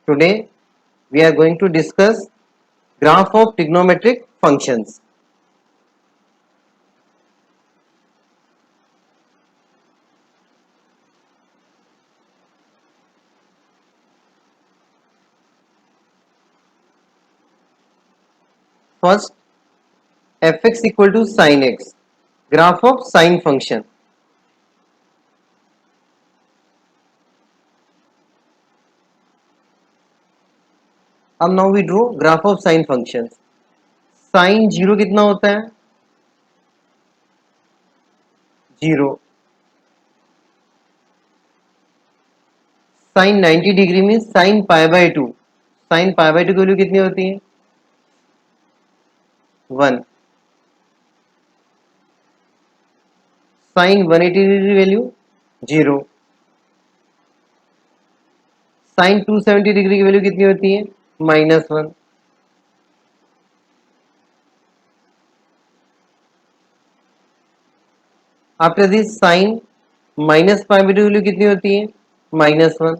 Today we are going to discuss graph of trigonometric functions. First, fx equal to sin x, graph of sine function. अब now we draw graph of sine function. Sine zero कितना होता है? Zero. Sine 90 degree में sine pi by two. Sine pi by two की value कितनी होती है? 1. Sine 180 degree value 0. Sine 270 degree की वैल्यू कितनी होती है? -1. After this sine minus pi by two की वैल्यू कितनी होती है? -1.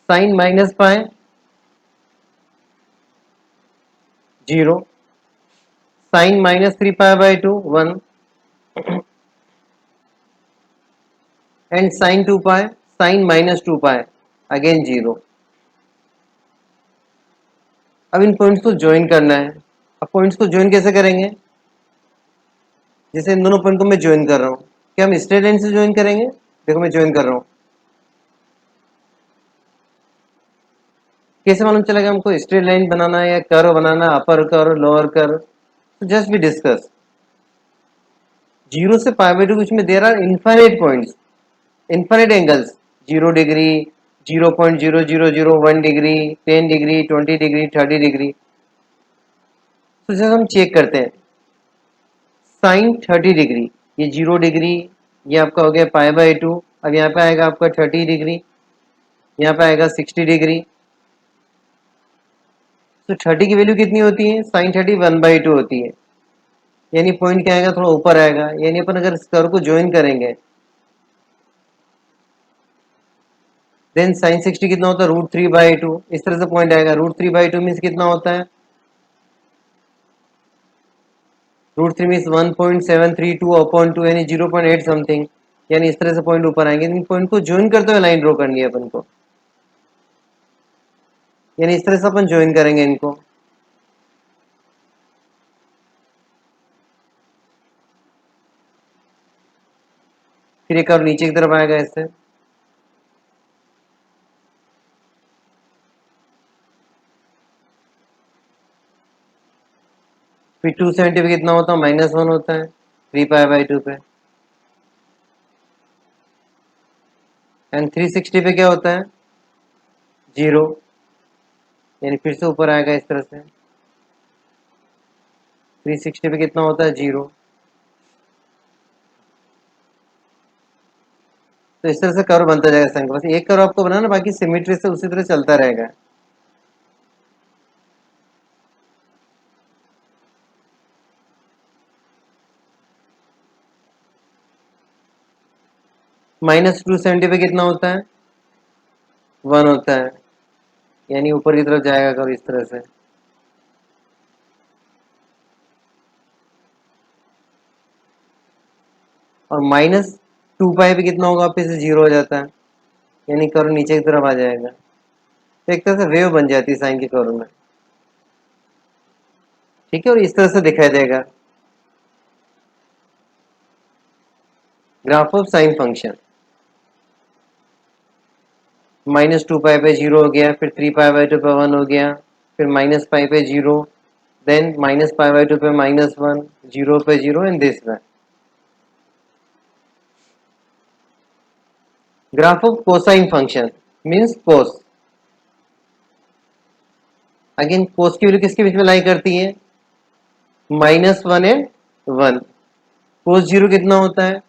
Sine minus pi 0. Sine -3 pi by to 1. And sine 2 pi, sine -2 pi again 0. अब इन पॉइंट्स को ज्वाइन करना है. अब पॉइंट्स को ज्वाइन कैसे करेंगे? जैसे इन दोनों पॉइंट को मैं ज्वाइन कर रहा हूँ, क्या हम स्ट्रेट लाइन से ज्वाइन करेंगे? देखो मैं ज्वाइन कर रहा हूँ. कैसे मालूम चलेगा हमको स्ट्रेट लाइन बनाना है या कर्व बनाना है, अपर कर्व लोअर कर्व? तो जस्ट वी डिस्कस. जीरो से पाई बाय टू कुछ में there are infinite points, infinite angles. 0 degree, 0.0001 degree, 10 degree, 20 degree, 30 degree. तो जैसे हम चेक करते हैं, साइन 30 डिग्री, ये 0 डिग्री, ये आपका हो गया पाई बाय टू. अब यहाँ पे आएगा आपका 30 डिग्री, यहाँ पे आएगा 60 डिग्री. तो 30 की वैल्यू कितनी होती है? साइन 30 1/2 होती है. यानी पॉइंट क्या आएगा? थोड़ा ऊपर आएगा. यानी अपन अगर इस कर्व को ज्वाइन करेंगे देन साइन 60 कितना होता है? √3/2. इस तरह से पॉइंट आएगा. √3/2 मीन्स कितना होता है? √3 मीन्स 1.732/2 यानी 0.8 समथिंग. यानी इस तरह से पॉइंट ऊपर आएंगे. इन पॉइंट को ज्वाइन करते हुए लाइन ड्रॉ करनी है अपन को. यानी इस तरह से अपन ज्वाइन करेंगे इनको. फिर एक और नीचे की तरफ आएगा इससे. फिर 270 पे कितना होता है? -1 होता है 3π/2 पे. एंड 360 पे क्या होता है? 0. यानी फिर से ऊपर आएगा इस तरह से. 360 पे कितना होता है? 0. तो इस तरह से कर्व बनता जाएगा संख्या. बस एक कर्व आपको बनाना, बाकी सिमेट्री से उसी तरह चलता रहेगा. -270 पे कितना होता है? 1 होता है. यानी ऊपर की तरफ जाएगा कर्व इस तरह से. और -2π पे कितना होगा? वापस से 0 हो जाता है. यानी कर्व नीचे की तरफ आ जाएगा. तो एक तरह से वेव बन जाती है साइन के कर्व में. ठीक है. और इस तरह से दिखाई देगा ग्राफ ऑफ साइन फंक्शन. -2π पे 0 हो गया, फिर 3π/2 पे 1 हो गया, फिर -π पे 0, देन -π/2 पे -1, 0 पे 0 and this way. Graph of cosine function means cos. Again cos की वैल्यू किसके बीच में लाई करती है? -1 एंड 1. कोस 0 कितना होता है?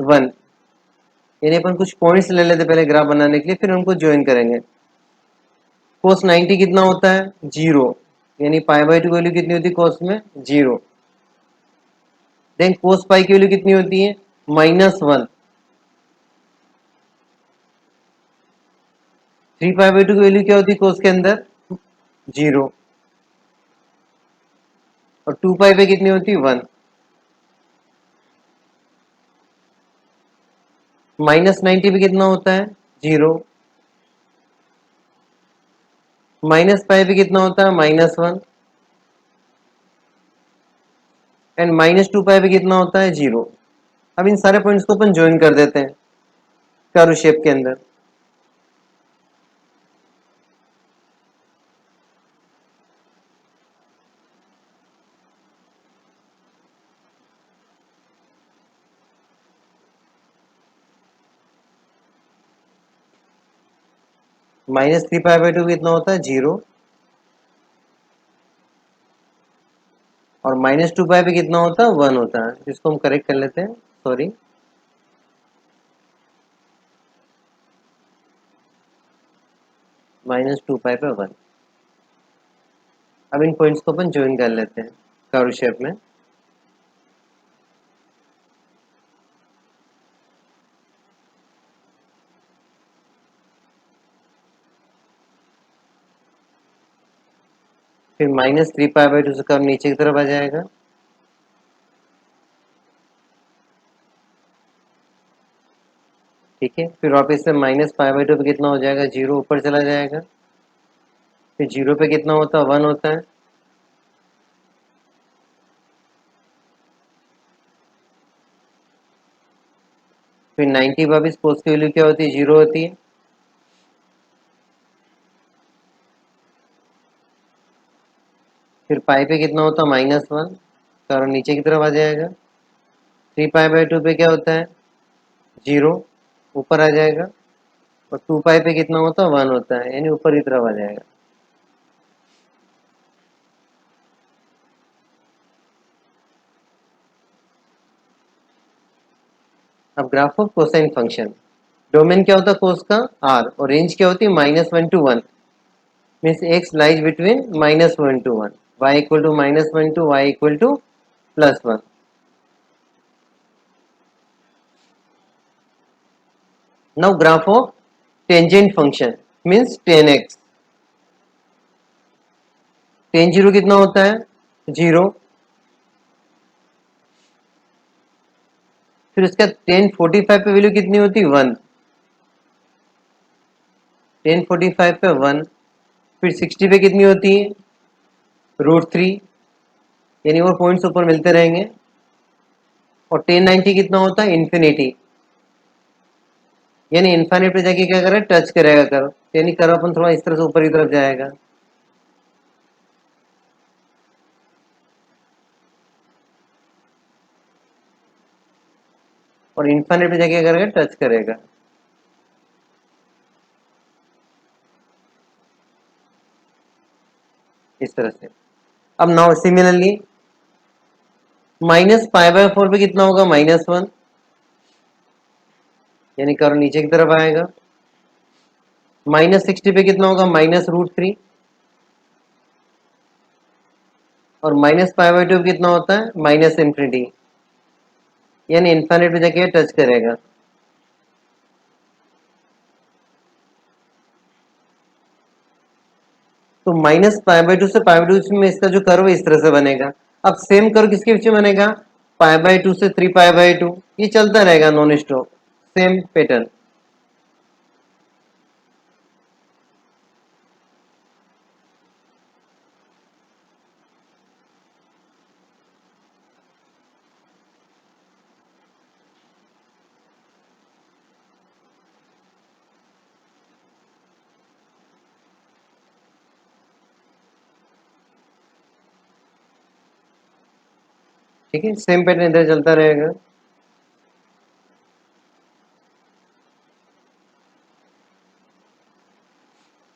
1. यानी अपन कुछ पॉइंट्स ले लेते पहले ग्राफ बनाने के लिए, फिर उनको ज्वाइन करेंगे. कोस 90 कितना होता है? 0. यानी π/2 वैल्यू कितनी होती है कोस में? 0. देन कोस पाई की वैल्यू कितनी होती है? -1. 3 पाई बाई 2 की वैल्यू क्या होती है कोस के अंदर? 0। और 2 पाई पे कितनी होती है? 1। -90 पे कितना होता है? 0। -पाई पे कितना होता है? -1। एंड -2 पाई पे कितना होता है? 0। अब इन सारे पॉइंट्स को अपन ज्वाइन कर देते हैं कर्व शेप के अंदर। -3 पाई बाई 2 कितना होता है? 0। और -2 पाई पे कितना होता है? 1 होता है। इसको हम करेक्ट कर लेते हैं, सॉरी। -2 पाई पे 1। अब इन पॉइंट्स को अपन ज्वाइन कर लेते हैं कर्व शेप में। फिर -3 पाई बाई 2 से कर्व नीचे की तरफ आ जाएगा। ठीक है, फिर वापस से -पाई बाई 2 पे कितना हो जाएगा? 0 ऊपर चला जाएगा। फिर 0 पे कितना होता है? 1 होता है। फिर 90 वापिस कोस की वैल्यू क्या होती है? 0 होती है। फिर पाई पे कितना होता है? -1। कर्व नीचे की तरफ आ जाएगा। 3 पाई बाई 2 पे क्या होता है? 0 ऊपर आ जाएगा। और 2 पाई पे कितना होता है? 1 होता है, यानी ऊपर की तरफ आ जाएगा। अब graph of cosine function. Domain क्या होता है कोस का? r। और रेंज क्या होती है? -1 to 1। Means x lies between -1 to 1। y equal to -1 to y equal to +1। Now graph of tangent function means tan x। tan 0 कितना होता है? 0। फिर उसका tan 45 पे वैल्यू कितनी होती है? 1। tan 45 पे 1। फिर 60 पे कितनी होती है? √3। यानी वो पॉइंट्स ऊपर मिलते रहेंगे। और tan 90 कितना होता है? इन्फिनिटी। यानी इन्फिनिटी पे जाके क्या करेगा? टच करेगा कर्व। यानी कर्व अपन थोड़ा इस तरह से ऊपर की तरफ जाएगा। और इन्फिनिटी पे जाके क्या करेगा? टच करेगा। इस तरह से। अब नाउ सिमिलरली -पाई बाई 4 पे कितना होगा? -1। यानी कर्व नीचे की तरफ आएगा। -60 पे कितना होगा? -√3। और -पाई बाई 2 पे कितना होता है? -इन्फिनिटी। यानी इन्फिनिटी पे जाके टच करेगा। तो -पाई बाई 2 से पाई बाई 2 में इसका जो कर्व है इस तरह से बनेगा। अब सेम कर्व किसके बीच में बनेगा? पाई बाई 2 से 3 पाई बाई 2। ये चलता रहेगा नॉन स्टॉप, सेम पैटर्न। ठीक है, सेम पैटर्न इधर चलता रहेगा।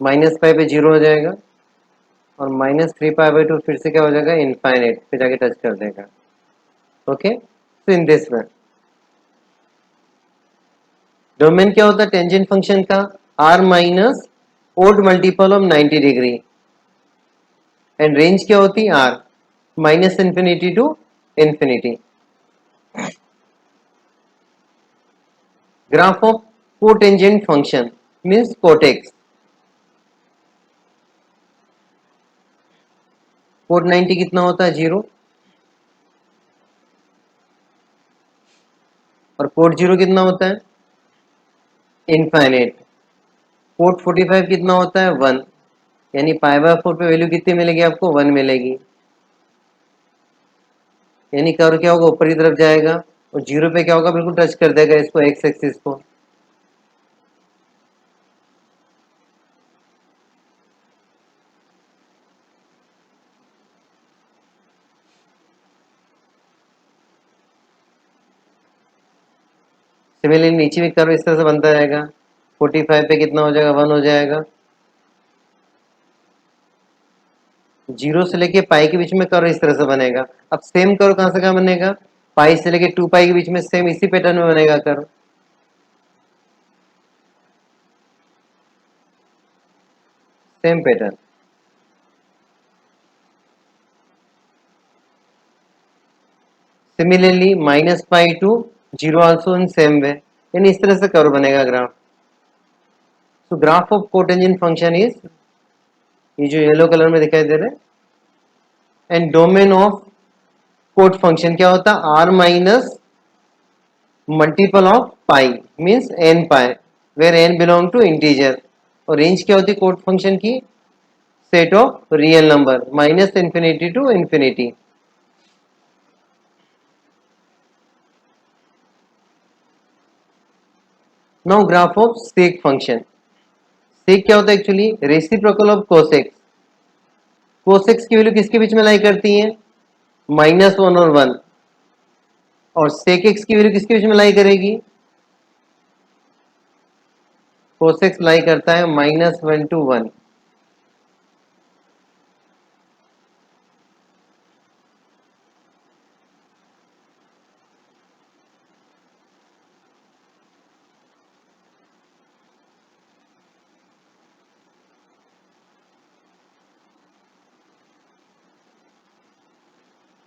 -पाई पे 0 हो जाएगा। और -3 पाई बाई 2 फिर से क्या हो जाएगा? इनफाइनाइट पे जाके टच कर देगा। ओके, तो इन दिस वे डोमेन क्या होता है टेंजेंट फंक्शन का? r minus odd multiple of 90 degree. And range क्या होती है? r -infinity to infinity. Graph of cotangent function means cot x. Cot 90 कितना होता है 0, और कोट 0 कितना होता है इनफाइनाइट। कोट 45 कितना होता है 1, यानी पाई बाय 4 पे वैल्यू कितनी मिलेगी आपको 1 मिलेगी, यानी कर्व क्या होगा ऊपर की तरफ जाएगा और 0 पे क्या होगा बिल्कुल टच कर देगा इसको एक्स एक्सिस को। सिमिलरली नीचे भी कर्व इस तरह से बनता रहेगा, 45 पे कितना हो जाएगा 1 हो जाएगा। 0 से लेके पाई के बीच में कर्व इस तरह से बनेगा। अब सेम कर्व कहां से कहां बनेगा, पाई से लेके 2 पाई के बीच में सेम इसी पैटर्न में बनेगा curve. Same pattern. Similarly minus pi to 0 also in same way, यानी इस तरह से कर्व बनेगा graph. So graph of cotangent function is, ये जो येलो कलर में दिखाई दे रहा है, and domain of cot function क्या होता है R minus multiple of pi means n pi, where n belong to integer. और रेंज क्या होती है कोट फंक्शन की, set of real number minus infinity to infinity. Now graph of sec function. Sec क्या होता है actually reciprocal of cos x. Cos x की value किसके बीच में लाई करती है -1 और 1, और सेक एक्स की वैल्यू किसके बीच में लाई करेगी, कोसेक्स लाई करता है -1 to 1।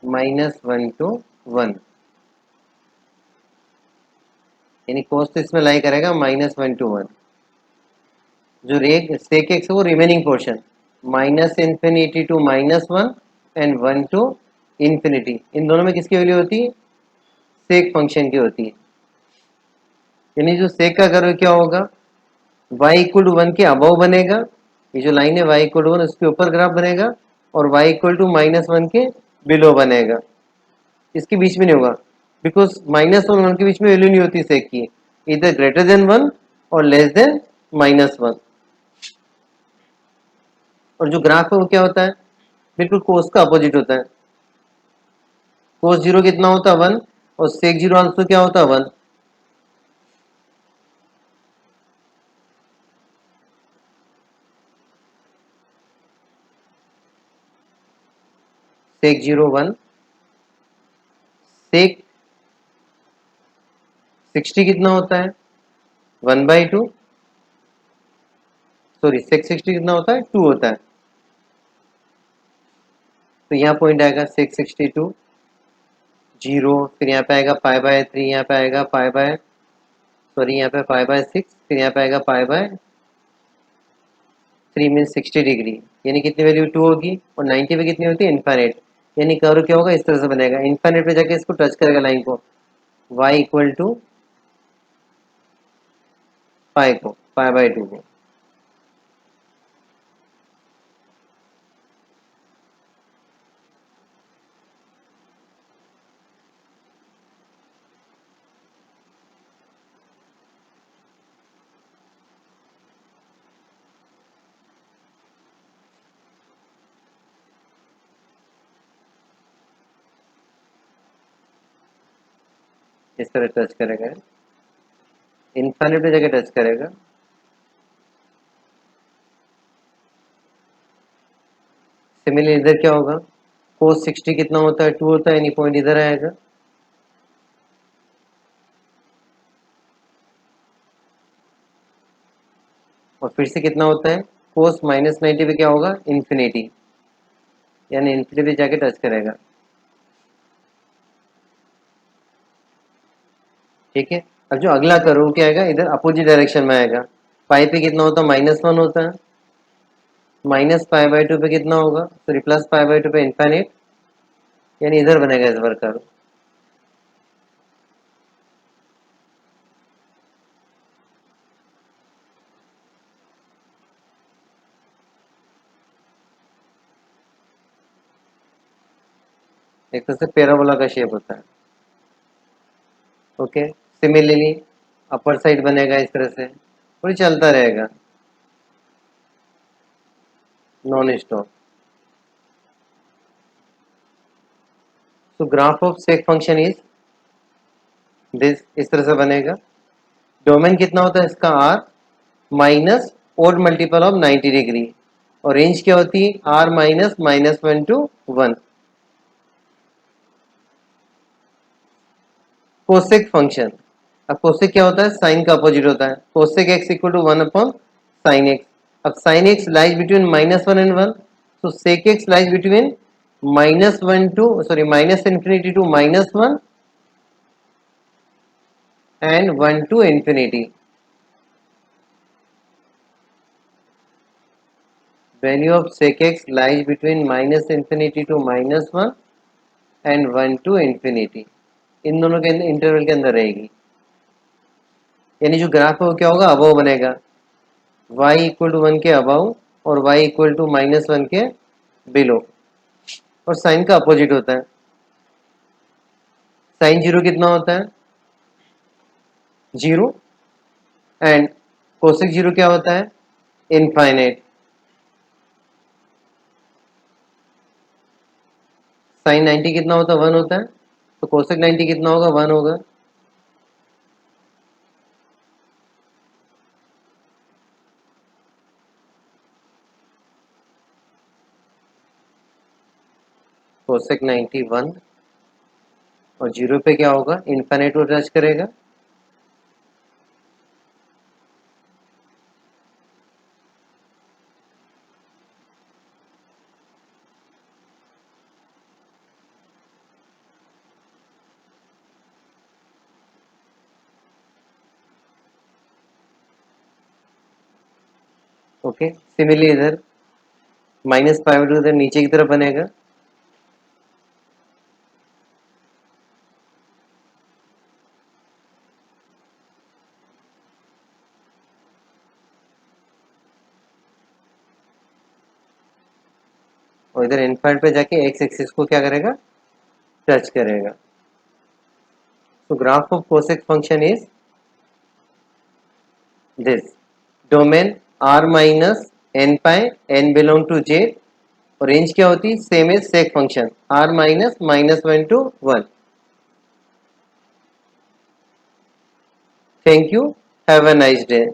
-1 to 1, यानी कोस तो इसमें लाई करेगा -1 to 1। जो रेक सेक एक्स है वो remaining portion minus infinity to -1 and 1 to infinity, इन दोनों में किसकी वैल्यू होती है सेक फंक्शन की होती है। यानी जो सेक का कर्व क्या होगा y इक्वल टू 1 के अबव बनेगा, ये जो लाइन है y इक्वल टू 1 उसके ऊपर ग्राफ बनेगा, और y इक्वल टू -1 के बिलो बनेगा, इसके बीच में नहीं होगा, बिकॉज -1 के बीच में वैल्यू नहीं होती सेक की, इधर ग्रेटर देन 1 और लेस देन -1। और जो ग्राफ है वो क्या होता है बिल्कुल कोस का अपोजिट होता है। कोस 0 कितना होता है 1, और सेक 0 आल्सो क्या होता है 1। सेक 0 1, सेक 60 कितना होता है 1/2, सॉरी सेक 60 कितना होता है 2 होता है, तो यहाँ पॉइंट आएगा सेक 62 0, फिर यहाँ पे आएगा π/3, यहाँ पे आएगा सॉरी यहाँ पे π/6, फिर यहाँ पे आएगा π/3 मीन 60 डिग्री, यानी कितनी वैल्यू 2 होगी, और 90 पे कितनी होती है इनफाइनाइट, यानी कर्व क्या होगा इस तरह से बनेगा, इनफाइनाइट पे जाके इसको टच करेगा लाइन को, y इक्वल टू पाई को π/2 को। इस तरह टच करेगा, इनफाइनाइट पे जाके टच करेगा। सिमिलरली इधर क्या होगा cos 60 कितना होता है 2 होता है, यानी पॉइंट इधर आएगा, और फिर से कितना होता है cos -90 पे क्या होगा इन्फिनिटी, यानी इन्फिनिटी पे जाके टच करेगा। ठीक है, अब जो अगला करो वो क्या आएगा इधर अपोजिट डायरेक्शन में आएगा, पाई पे कितना होता है -1 होता है, माइनस पाई बाई टू पे कितना होगा, sorry plus pi by two पे इनफाइनाइट, यानी इधर बनेगा इस बार कर्व। एक तरह से पैराबोला का शेप होता है। ओके, सिमिलरली अपर साइड बनेगा इस तरह से और ये चलता रहेगा non stop. So graph of sec function is this, इस तरह से बनेगा। डोमेन कितना होता है इसका, R minus odd multiple of 90 degree, और रेंज क्या होती है, R minus -1 to 1। Cosec function, अब कोसेक क्या होता है, साइन का अपोजिट होता है। Cosec x equal to 1 upon sine x. अब sine x lies between -1 and 1, so sec x lies between -1 to, sorry, minus infinity to -1 and 1 to infinity. Value of sec x lies between minus infinity to -1 and 1 to infinity. इन दोनों के interval के अंदर रहेगी, यानी जो graph है वो क्या होगा, अबव बनेगा, y इक्वल टू 1 के अबव और y इक्वल टू -1 के बिलो, और साइन का अपोजिट होता है। साइन जीरो कितना होता है, 0, एंड कोसेक जीरो क्या होता है, इनफाइनाइट। साइन 90 कितना होता है, 1 होता है, तो कोसेक 90 कितना होगा, 1 होगा। कोसेक 90 1, और जीरो पे क्या होगा, इनफाइनाइट को टच करेगा। ओके, सिमिलरली इधर -5 इधर नीचे की तरफ बनेगा। और इधर इनफाइनाइट पे जाके एक्स एक्सिस को क्या करेगा, टच करेगा। तो graph of cosec function is this, domain r minus n pi, n belong to j, और रेंज क्या होती है, same as sec function, r minus -1 to 1। Thank you, have a nice day.